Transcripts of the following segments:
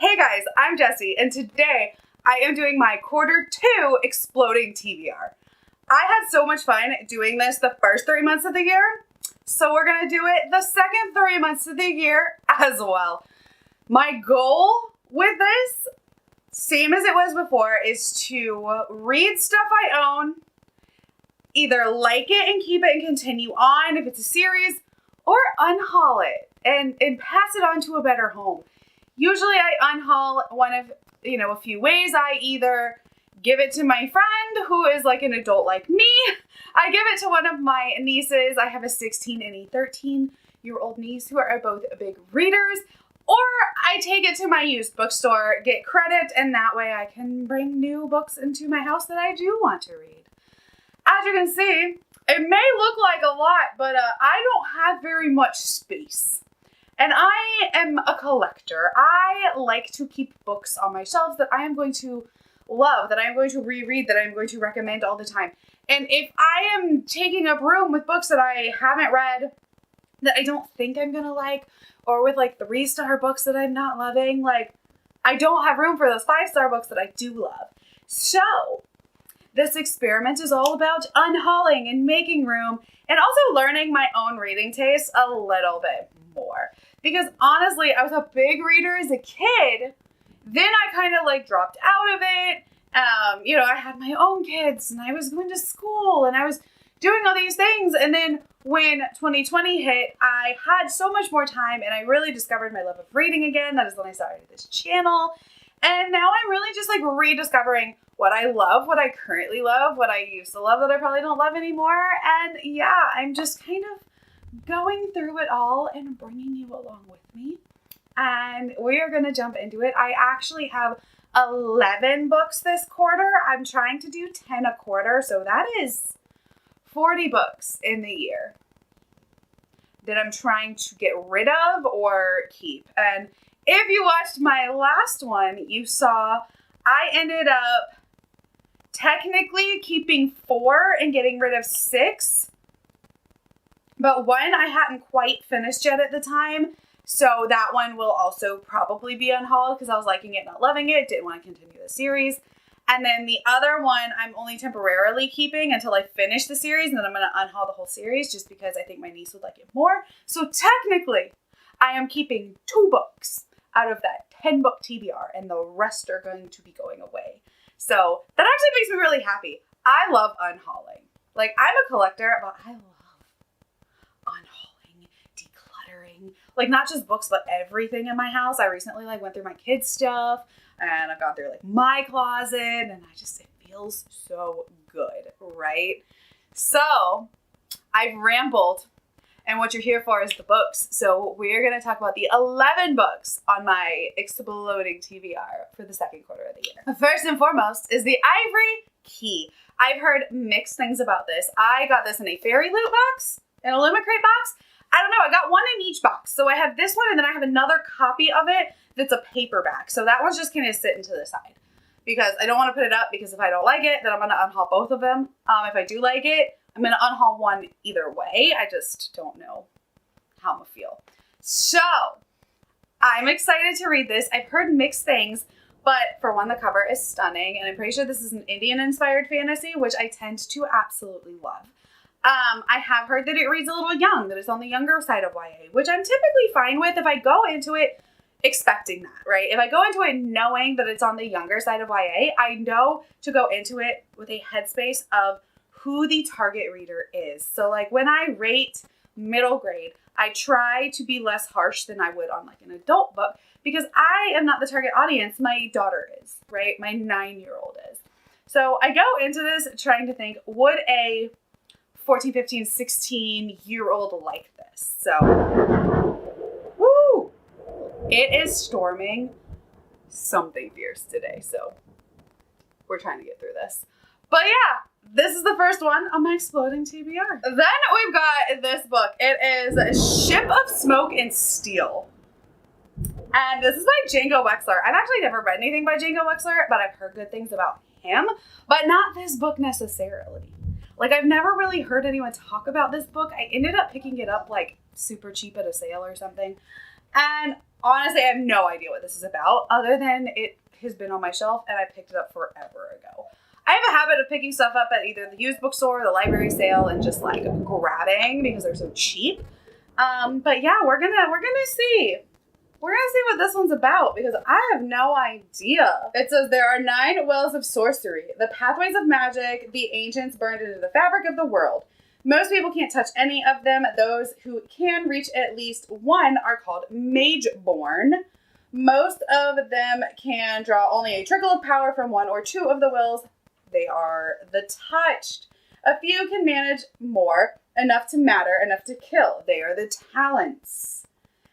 Hey guys, I'm Jessie, and today I am doing my quarter 2 Exploding TBR. I had so much fun doing this the first 3 months of the year, so we're gonna do it the second 3 months of the year as well. My goal with this, same as it was before, is to read stuff I own, either like it and keep it and continue on if it's a series, or unhaul it and pass it on to a better home. Usually I unhaul one of, a few ways. I either give it to my friend who is like an adult like me. I give it to one of my nieces. I have a 16 and a 13-year-old niece who are both big readers. Or I take it to my used bookstore, get credit, and that way I can bring new books into my house that I do want to read. As you can see, it may look like a lot, but I don't have very much space. And I am a collector. I like to keep books on my shelves that I am going to love, that I'm going to reread, that I'm going to recommend all the time. And if I am taking up room with books that I haven't read, that I don't think I'm going to like, or with like 3-star books that I'm not loving, like I don't have room for those 5-star books that I do love. So this experiment is all about unhauling and making room and also learning my own reading taste a little bit more. Because honestly, I was a big reader as a kid. Then I kind of like dropped out of it. I had my own kids and I was going to school and I was doing all these things. And then when 2020 hit, I had so much more time and I really discovered my love of reading again. That is when I started this channel. And now I'm really just like rediscovering what I love, what I currently love, what I used to love that I probably don't love anymore. And yeah, I'm just kind of going through it all and bringing you along with me. And we are going to jump into it. I actually have 11 books this quarter. I'm trying to do 10 a quarter. So that is 40 books in the year that I'm trying to get rid of or keep. And if you watched my last one, you saw I ended up technically keeping 4 and getting rid of 6. But one I hadn't quite finished yet at the time. So that one will also probably be unhauled because I was liking it, not loving it. Didn't want to continue the series. And then the other one I'm only temporarily keeping until I finish the series. And then I'm going to unhaul the whole series just because I think my niece would like it more. So technically, I am keeping 2 books out of that 10-book TBR. And the rest are going to be going away. So that actually makes me really happy. I love unhauling. Like, I'm a collector, but I love unhauling, decluttering, like not just books, but everything in my house. I recently went through my kids' stuff and I've gone through my closet and it feels so good, right? So I've rambled and what you're here for is the books. So we're going to talk about the 11 books on my Exploding TBR for the second quarter of the year. First and foremost is the Ivory Key. I've heard mixed things about this. I got this in a fairy loot box, in a Luma Crate box. I don't know. I got one in each box. So I have this one and then I have another copy of it that's a paperback. So that one's just going to sit into the side because I don't want to put it up because if I don't like it, then I'm going to unhaul both of them. If I do like it, I'm going to unhaul one either way. I just don't know how I'm going to feel. So I'm excited to read this. I've heard mixed things, but for one, the cover is stunning. And I'm pretty sure this is an Indian-inspired fantasy, which I tend to absolutely love. I have heard that it reads a little young, that it's on the younger side of YA, which I'm typically fine with if I go into it expecting that, right? If I go into it knowing that it's on the younger side of YA, I know to go into it with a headspace of who the target reader is. So when I rate middle grade, I try to be less harsh than I would on an adult book because I am not the target audience. My daughter is, right? My 9-year-old is. So I go into this trying to think, would a 14, 15, 16-year-old like this? So, woo! It is storming something fierce today, so we're trying to get through this. But yeah, this is the first one on my Exploding TBR. Then we've got this book. It is Ship of Smoke and Steel. And this is by Django Wexler. I've actually never read anything by Django Wexler, but I've heard good things about him, but not this book necessarily. I've never really heard anyone talk about this book. I ended up picking it up super cheap at a sale or something. And honestly, I have no idea what this is about other than it has been on my shelf and I picked it up forever ago. I have a habit of picking stuff up at either the used bookstore or the library sale and just like grabbing because they're so cheap. But yeah, we're gonna see. We're gonna see what this one's about because I have no idea. It says there are 9 wells of sorcery, the pathways of magic the ancients burned into the fabric of the world. Most people can't touch any of them. Those who can reach at least one are called mage-born. Most of them can draw only a trickle of power from 1 or 2 of the wells. They are the touched. A few can manage more, enough to matter, enough to kill. They are the talents.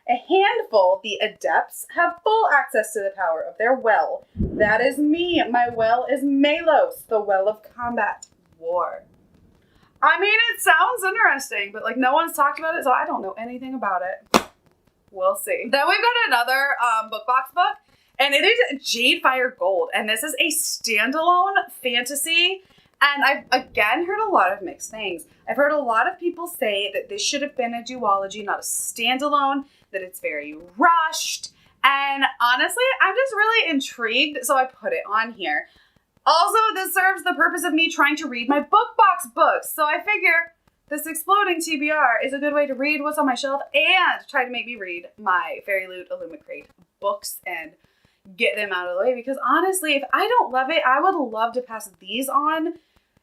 A handful, the adepts, have full access to the power of their well. That is me. My well is Melos, the well of combat. War. I mean, it sounds interesting, but like no one's talked about it, so I don't know anything about it. We'll see. Then we've got another book box book, and it is Jade Fire Gold, and this is a standalone fantasy. And I've, again, heard a lot of mixed things. I've heard a lot of people say that this should have been a duology, not a standalone, that it's very rushed. And honestly, I'm just really intrigued, so I put it on here. Also, this serves the purpose of me trying to read my book box books. So I figure this Exploding TBR is a good way to read what's on my shelf and try to make me read my Fairy Loot Illumicrate books and get them out of the way. Because honestly, if I don't love it, I would love to pass these on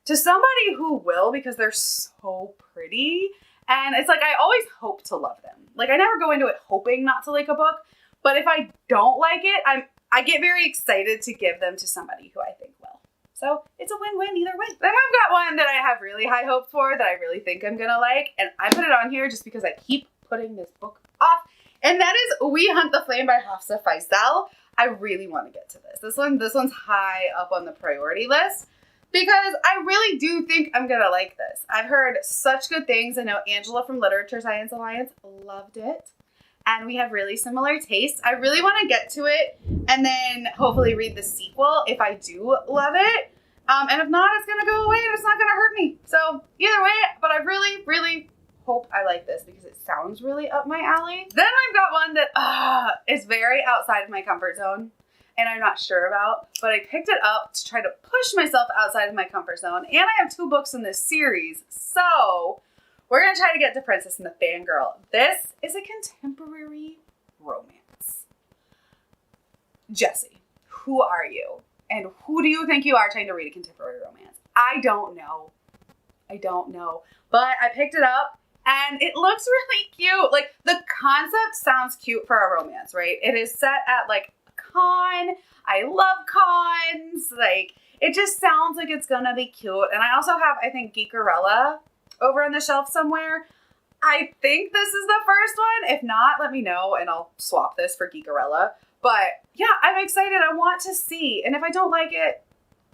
to somebody who will because they're so pretty. And it's like, I always hope to love them. Like, I never go into it hoping not to like a book. But if I don't like it, I get very excited to give them to somebody who I think will. So it's a win-win either way. Then I've got one that I have really high hopes for that I really think I'm gonna like. And I put it on here just because I keep putting this book off. And that is We Hunt the Flame by Hafsa Faisal. I really want to get to this. This one's high up on the priority list because I really do think I'm gonna like this. I've heard such good things. I know Angela from Literature Science Alliance loved it. And we have really similar tastes. I really want to get to it and then hopefully read the sequel if I do love it. And if not, it's going to go away and it's not going to hurt me. So either way, but I really, really hope I like this because it sounds really up my alley. Then I've got one that is very outside of my comfort zone and I'm not sure about, but I picked it up to try to push myself outside of my comfort zone. And I have 2 books in this series. So we're going to try to get to Princess and the Fangirl. This is a contemporary romance. Jessie, who are you? And who do you think you are trying to read a contemporary romance? I don't know. But I picked it up and it looks really cute. Like, the concept sounds cute for a romance, right? It is set at like a con. I love cons. Like, it just sounds like it's gonna be cute. And I also have, I think, Geekerella over on the shelf somewhere. I think this is the first one. If not, let me know and I'll swap this for Geekerella. But yeah, I'm excited. I want to see. And if I don't like it,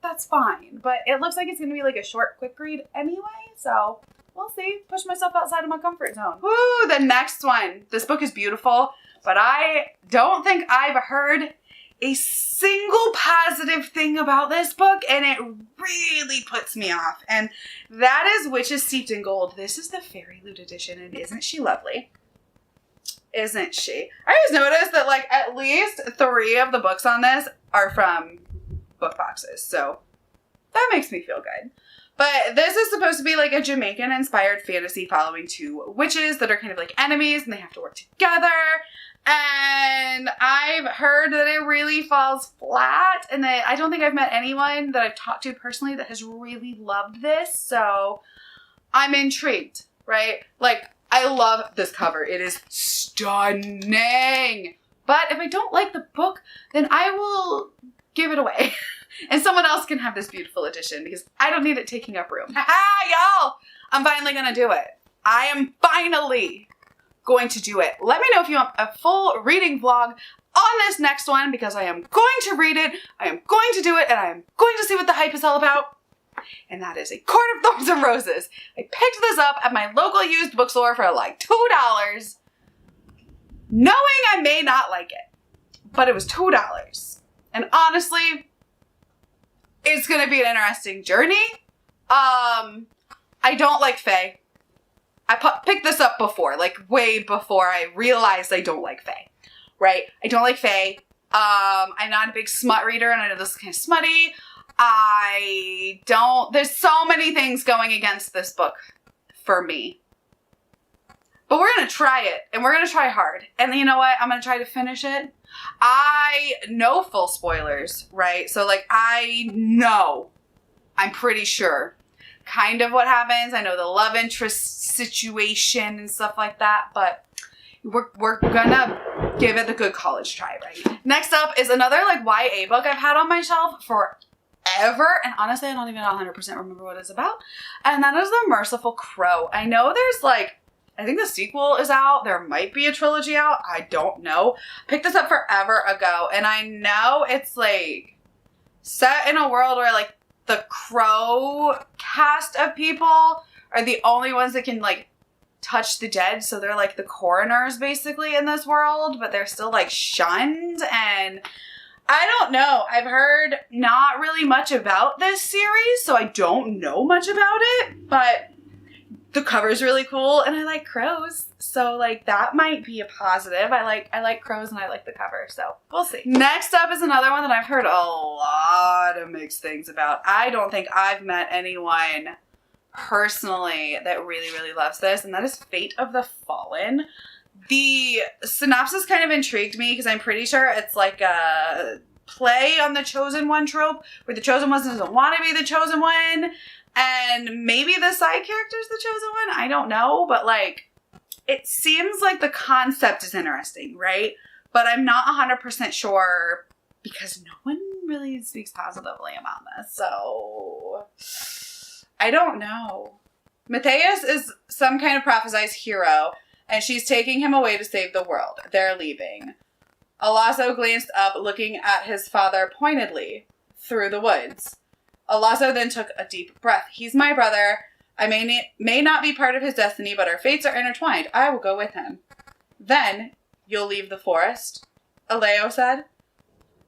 that's fine. But it looks like it's going to be like a short, quick read anyway. So we'll see. Push myself outside of my comfort zone. Woo, the next one. This book is beautiful, but I don't think I've heard a single positive thing about this book, and it really puts me off. And that is Witches Steeped in Gold. This is the Fairy Loot edition, and isn't she lovely? Isn't she? I just noticed that like at least 3 of the books on this are from book boxes, so that makes me feel good. But this is supposed to be like a Jamaican-inspired fantasy following 2 witches that are kind of like enemies, and they have to work together. And I've heard that it really falls flat, and that I don't think I've met anyone that I've talked to personally that has really loved this, so I'm intrigued, right? Like, I love this cover. It is stunning. But if I don't like the book, then I will give it away. And someone else can have this beautiful edition because I don't need it taking up room. Ha-ha, y'all! I'm finally going to do it. I am finally going to do it. Let me know if you want a full reading vlog on this next one because I am going to read it, I am going to do it, and I am going to see what the hype is all about. And that is A Court of Thorns and Roses. I picked this up at my local used bookstore for like $2, knowing I may not like it, but it was $2. And honestly, it's going to be an interesting journey. I don't like fae. I picked this up before, like way before I realized I don't like fae. right? I don't like fae. I'm not a big smut reader, and I know this is kind of smutty. There's so many things going against this book for me. But we're going to try it, and we're going to try hard. And you know what? I'm going to try to finish it. I know full spoilers, right? So, like, I'm pretty sure kind of what happens. I know the love interest situation and stuff like that, but we're gonna give it the good college try, right? Next up is another, like, YA book I've had on my shelf forever, and honestly, I don't even 100% remember what it's about, and that is The Merciful Crow. I know there's, like, I think the sequel is out. There might be a trilogy out. I don't know. Picked this up forever ago, and I know it's, like, set in a world where, like, the Crow cast of people are the only ones that can, like, touch the dead. So they're, like, the coroners, basically, in this world, but they're still, like, shunned, and I don't know. I've heard not really much about this series, so I don't know much about it, but the cover's really cool, and I like crows, so, like, that might be a positive. I like crows, and I like the cover, so we'll see. Next up is another one that I've heard a lot of mixed things about. I don't think I've met anyone personally that really, really loves this, and that is Fate of the Fallen. The synopsis kind of intrigued me because I'm pretty sure it's like a play on the Chosen One trope, where the Chosen One doesn't want to be the Chosen One, and maybe the side character's the Chosen One. I don't know, but, like, it seems like the concept is interesting, right? But I'm not 100% sure because no one really speaks positively about this, so I don't know. Matthias is some kind of prophesized hero, and she's taking him away to save the world. They're leaving. Alasso glanced up, looking at his father pointedly through the woods. Alasso then took a deep breath. He's my brother. I may not be part of his destiny, but our fates are intertwined. I will go with him. Then, you'll leave the forest, Aleo said.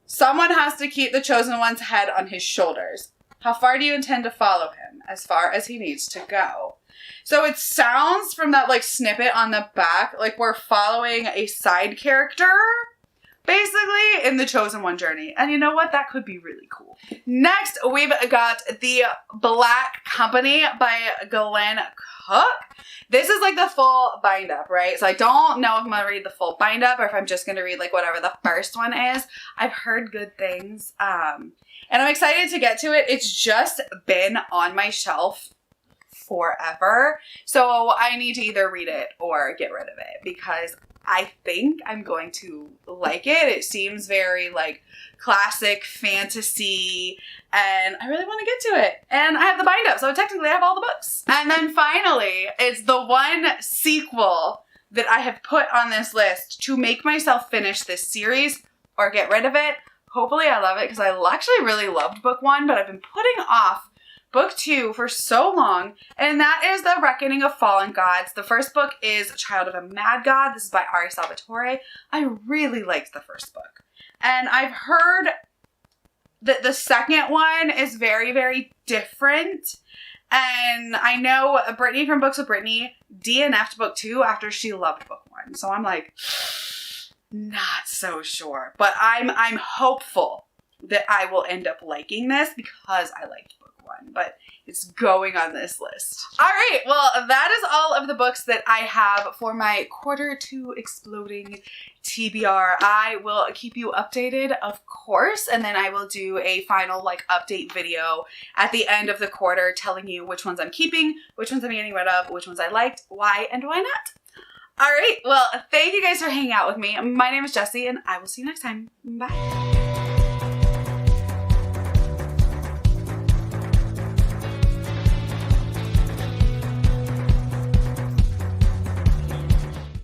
Someone has to keep the Chosen One's head on his shoulders. How far do you intend to follow him? As far as he needs to go. So it sounds from that, like, snippet on the back like we're following a side character, basically, in the Chosen One journey. And you know what? That could be really cool. Next, we've got The Black Company by Glenn Cook. This is, like, the full bind-up, right? So I don't know if I'm going to read the full bind-up or if I'm just going to read, like, whatever the first one is. I've heard good things. And I'm excited to get to it. It's just been on my shelf forever. So I need to either read it or get rid of it because I think I'm going to like it. It seems very, like, classic fantasy, and I really want to get to it. And I have the bind up, so technically I have all the books. And then finally, it's the one sequel that I have put on this list to make myself finish this series or get rid of it. Hopefully I love it because I actually really loved book 1, but I've been putting off book 2 for so long, and that is The Reckoning of Fallen Gods. The first book is Child of a Mad God. This is by Ari Salvatore. I really liked the first book. And I've heard that the second one is very, very different. And I know Brittany from Books with Brittany DNF'd book 2 after she loved book 1. So I'm like, not so sure. But I'm hopeful that I will end up liking this because I liked book 1. But it's going on this list. All right, well, that is all of the books that I have for my Q2 Exploding TBR. I will keep you updated, of course, and then I will do a final, like, update video at the end of the quarter telling you which ones I'm keeping, which ones I'm getting rid of, which ones I liked, why, and why not. All right, well, thank you guys for hanging out with me. My name is Jessie, and I will see you next time. Bye.